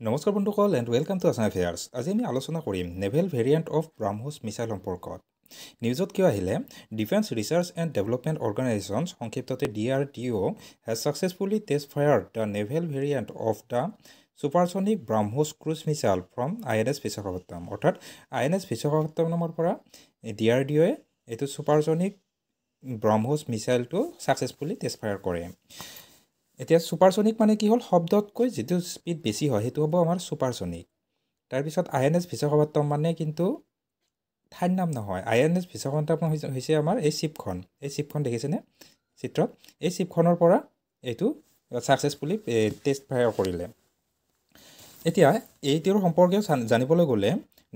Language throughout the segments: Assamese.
নমস্কাৰ বন্ধুসকল and welcome to Assam affairs. আজি আমি আলোচনা কৰিম naval variant of BrahMos missile সম্পৰ্কত। নিউজত কিয় আহিলে defence research and development organisation সংক্ষিপ্ততে DRDO has successfully test fired the naval variant of the supersonic BrahMos cruise missile from INS Visakhapatnam. অৰ্থাৎ INS বিশাখাপট্টনমৰ পৰা DRDOয়ে এইটো ছুপাৰছনিক ব্ৰাহ্মোছ মিছাইলটো ছাকচেছফুলি টেষ্ট ফায়াৰ কৰে। এতিয়া ছুপাৰছনিক মানে কি হ'ল, শব্দতকৈ যিটো স্পীড বেছি হয় সেইটো হ'ব আমাৰ ছুপাৰছনিক। তাৰপিছত INS বিশাখাপট্টনম মানে কিন্তু ঠাইৰ নাম নহয়। INS বিশাখাপট্টনম হৈছে আমাৰ এই শ্বিপখন দেখিছেনে চিত্ৰত, এই শ্বিপখনৰ পৰা এইটো ছাকচেছফুলি টেষ্ট ফায়াৰ কৰিলে। এতিয়া এইটোৰ সম্পৰ্কে জানিবলৈ গ'লে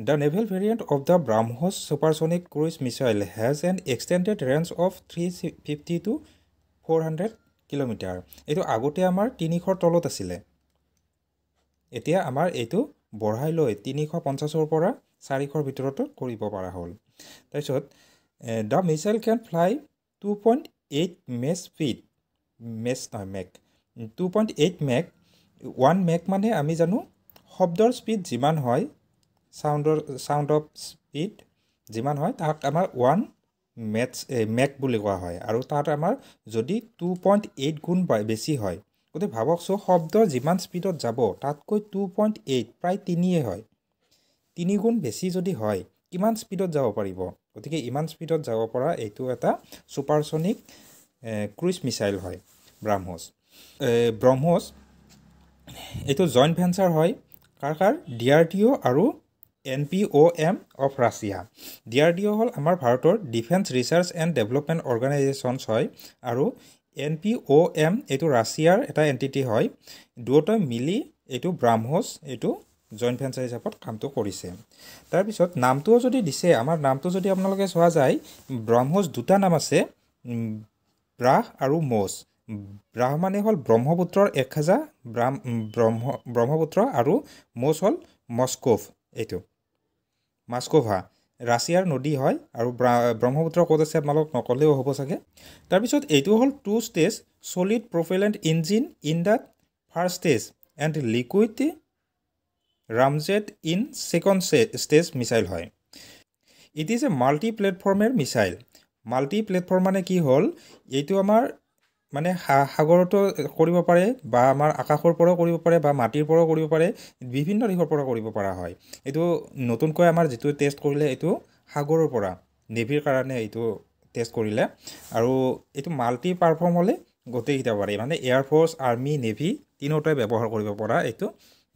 the naval variant of the BrahMos supersonic cruise missile has N extended range of 350 to 400 kilometre. এইটো আগতে আমাৰ 300ৰ তলত আছিলে, এতিয়া আমাৰ এইটো বঢ়াই লৈ 350ৰ পৰা 400ৰ ভিতৰতো কৰিব পৰা হ'ল। তাৰপিছত the missile can fly 2.8 Mach speed, Mach 2.8 Mach. 1 Mach মানে আমি জানো শব্দৰ স্পীড যিমান হয়, চাউণ্ড অফ স্পীড যিমান হয় তাক আমাৰ 1 মেক বুলি কোৱা হয়। আৰু তাত আমাৰ যদি 2.8 গুণ বেছি হয়, গতিকে ভাবকচোন শব্দ যিমান স্পীডত যাব তাতকৈ 2.8 প্ৰায় 3 হয়, 3 গুণ বেছি যদি হয় কিমান স্পীডত যাব পাৰিব। গতিকে ইমান স্পীডত যাব পৰা এইটো এটা ছুপাৰছনিক ক্ৰুইজ মিছাইল হয় ব্ৰাহ্মোছ। ব্ৰহ্মোছ এইটো জইণ্ট ভেঞ্চাৰ হয় কাৰ DRDO আৰু NPOM অফ ৰাছিয়া। DRDO হ'ল আমাৰ ভাৰতৰ defence research and development organisations হয়, আৰু NPOM এইটো ৰাছিয়াৰ এটা এণ্টিটি হয়। দুয়োটাই মিলি এইটো ব্ৰাহ্মোছ এইটো জইণ্ট ভেঞ্চাৰ হিচাপত কামটো কৰিছে। তাৰপিছত নামটোও যদি দিছে, আমাৰ নামটো যদি আপোনালোকে চোৱা যায়, ব্ৰাহ্মোছ দুটা নাম আছে, ব্ৰাহ আৰু মোছ। ব্ৰাহ মানে হ'ল ব্ৰহ্মপুত্ৰৰ এক খাজা, ব্ৰহ্মপুত্ৰ, আৰু মোছ হ'ল মস্কোভ, এইটো মাস্কোভা ৰাছিয়াৰ নদী হয়। আৰু ব্ৰহ্মপুত্ৰ ক'ত আছে আপোনালোক নক'লেও হ'ব চাগে। তাৰপিছত এইটো হ'ল 2 stage solid propellant engine in the first stage and liquid ramjet in second stage missile হয়। ইট ইজ এ মাল্টি প্লেটফৰ্মেৰ মিছাইল। মাল্টি প্লেটফৰ্ম মানে কি হ'ল, এইটো আমাৰ মানে সাগৰতো কৰিব পাৰে, বা আমাৰ আকাশৰ পৰাও কৰিব পাৰে, বা মাটিৰ পৰাও কৰিব পাৰে, বিভিন্ন দিশৰ পৰা কৰিব পৰা হয়। এইটো নতুনকৈ আমাৰ যিটো টেষ্ট কৰিলে এইটো সাগৰৰ পৰা নেভিৰ কাৰণে এইটো টেষ্ট কৰিলে, আৰু এইটো মাল্টি পাৰফৰ্ম হ'লে গোটেইকেইটা পাৰে, মানে এয়াৰফ'ৰ্চ, আৰ্মি, নেভি তিনিওটাই ব্যৱহাৰ কৰিব পৰা এইটো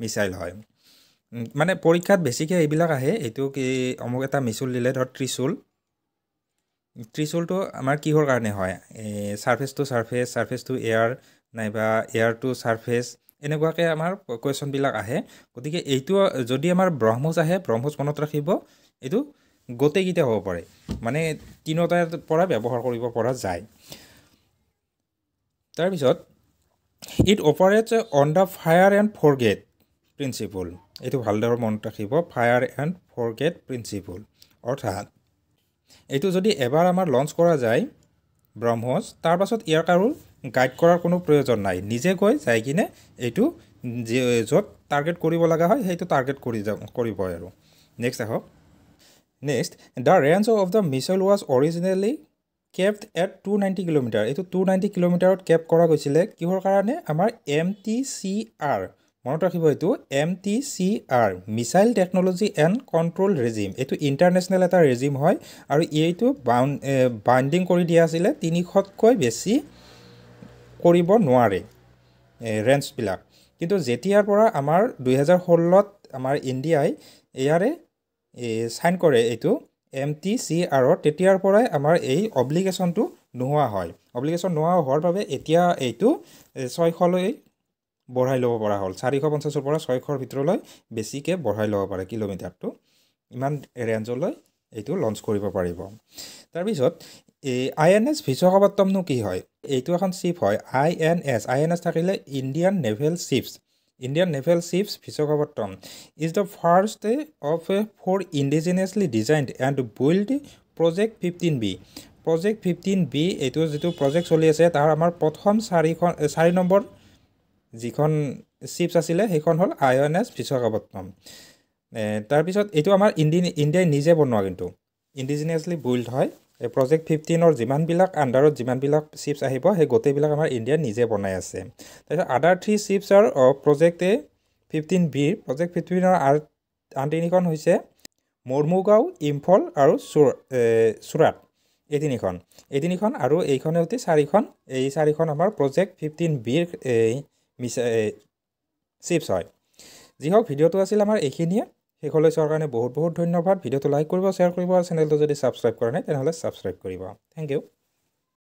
মিছাইল হয়। মানে পৰীক্ষাত বেছিকৈ এইবিলাক আহে, এইটো কি অমুক এটা মিছাইল দিলে, ধৰ ত্ৰিশূলটো আমাৰ কিহৰ কাৰণে হয়, surface two surface, surface to air, নাইবা এয়াৰ টু ছাৰ্ফেচ, এনেকুৱাকৈ আমাৰ কুৱেশ্যনবিলাক আহে। গতিকে এইটো যদি আমাৰ ব্ৰহ্মোছ আহে, ব্ৰহ্মোছ মনত ৰাখিব, এইটো গোটেইকেইটা হ'ব পাৰে, মানে তিনিওটাৰ পৰা ব্যৱহাৰ কৰিব পৰা যায়। তাৰপিছত it operates on the fire and forget principle. এইটো ভালদৰে মনত ৰাখিব, ফায়াৰ এণ্ড ফৰগেট প্ৰিন্সিপল। অৰ্থাৎ এইটো যদি এবাৰ আমাৰ লঞ্চ কৰা যায় ব্ৰহ্মোছ, তাৰপাছত ইয়াক আৰু গাইড কৰাৰ কোনো প্ৰয়োজন নাই, নিজে গৈ যাই কিনে এইটো য'ত টাৰ্গেট কৰিব লগা হয় সেইটো টাৰ্গেট কৰিব আৰু। নেক্সট আহক। Next, the range of the missile was originally kept at 290 kilometre. এইটো 290 কিলোমিটাৰত কেপ কৰা গৈছিলে, কিহৰ কাৰণে, আমাৰ MTCR মনত ৰাখিব, এইটো MTCR missile technology and control regime. এইটো ইণ্টাৰনেশ্যনেল এটা ৰেজিম হয়, আৰু এইটো বাউণ্ডিং কৰি দিয়া আছিলে 300তকৈ বেছি কৰিব নোৱাৰে ৰেঞ্জবিলাক। কিন্তু যেতিয়াৰ পৰা আমাৰ 2016ত আমাৰ ইণ্ডিয়াই ইয়াৰে চাইন কৰে এইটো MTCRৰ, তেতিয়াৰ পৰাই আমাৰ এই অব্লিগেশ্যনটো নোহোৱা হয়। অব্লিগেশ্যন নোহোৱা হোৱাৰ বাবে এতিয়া এইটো 600লৈ বঢ়াই ল'ব পৰা হ'ল, 450ৰ পৰা 600ৰ ভিতৰলৈ বেছিকৈ বঢ়াই ল'ব পাৰে কিলোমিটাৰটো, ইমান ৰেঞ্জলৈ এইটো লঞ্চ কৰিব পাৰিব। তাৰপিছত INS বিশাখাপট্টনমনো কি হয়, এইটো এখন শ্বিপ হয়, INS থাকিলে Indian naval ships Visakhapatnam is the first of 4 indigenously designed and build project 15B। Project 15B এইটো যিটো প্ৰজেক্ট চলি আছে তাৰ আমাৰ প্ৰথম 4 নম্বৰ যিখন চিপছ আছিলে সেইখন হ'ল INS বিশাখাপট্টনম তাৰপিছত এইটো আমাৰ ইণ্ডিয়াই নিজে বনোৱা কিন্তু ইণ্ডিজিনিয়াছলি বিল্ড হয় এই প্ৰজেক্ট 15ৰ যিমানবিলাক আণ্ডাৰত যিমানবিলাক চিপছ আহিব সেই গোটেইবিলাক আমাৰ ইণ্ডিয়াই নিজে বনাই আছে তাৰপিছত other 3 ships are project 15B project 15ৰ আন তিনিখন হৈছে মৰমুগাঁও ইম্ফল আৰু চুৰাট এই তিনিখন আৰু এইখনে অতি চাৰিখন আমাৰ প্ৰজেক্ট 15Bৰ চিপছ হয় যি হওক ভিডিঅ'টো আছিল আমাৰ এইখিনিয়ে শেষলৈ চোৱাৰ কাৰণে বহুত বহুত ধন্যবাদ ভিডিঅ'টো লাইক কৰিব শ্বেয়াৰ কৰিব আৰু চেনেলটো যদি ছাবস্ক্ৰাইব কৰা নাই তেনেহ'লে ছাবস্ক্ৰাইব কৰিব থেংক ইউ